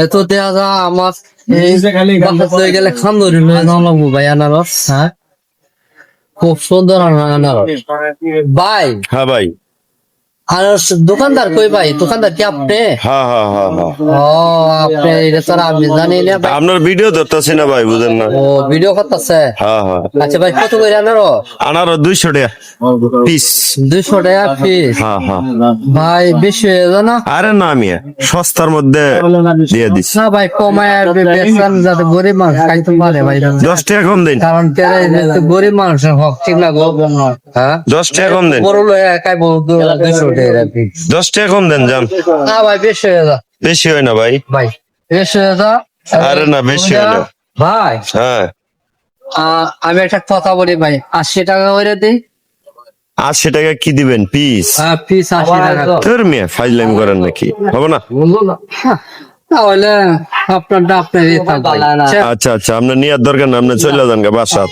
এত দেয়া যা আমার গেলে খান ধরি লাগবো ভাই আনারস। হ্যাঁ, খুব সুন্দর আনারস ভাই। হ্যাঁ ভাই। আনারস দোকানদার কই ভাই? দোকানদার কি আপনি? হ্যাঁ হ্যাঁ হ্যাঁ হ্যাঁ। ও আপনি এটা তো আমি জানি না ভাই। আপনার ভিডিও ধরতেছি না ভাই, বুঝেন না। ও ভিডিও করতেছে। হ্যাঁ হ্যাঁ। আচ্ছা ভাই, কত করে আনারস? আনারস 200 টাকা পিস। 200 টাকা পিস? হ্যাঁ হ্যাঁ ভাই বেশি হয়ে যায় না? আরে না, আমি সস্তার মধ্যে দিয়ে দিচ্ছি। না ভাই, কমায় বেচেন যাতে গরিব মানুষ খাইতে পারে ভাই। 10 টাকা কম দিন। কারণ গরিব মানুষের হক ঠিক না গো। হ্যাঁ, 10 টাকা কম দেন। বড় লোক একাই 200 টাকা পিস। 10 টাকা কম দেন যান। না ভাই, বেশি হয়ে যায়। বেশি হয় না ভাই। ভাই বেশি হয়ে যায়। আরে না, বেশি হয় না ভাই। হ্যাঁ, আমি একটা কথা বলি ভাই, 80 টাকা করে দিই। 80 টাকা কি দিবেন পিস? হ্যাঁ, পিস 80 টাকা। তোর মেয়ে ফাইজলামি করেন নাকি? হবে না। তাহলে আপনারটা আপনারই থাকবে। আচ্ছা আচ্ছা, আপনার নিয়ার দরকার না, আপনি চলে যান গা বাসা।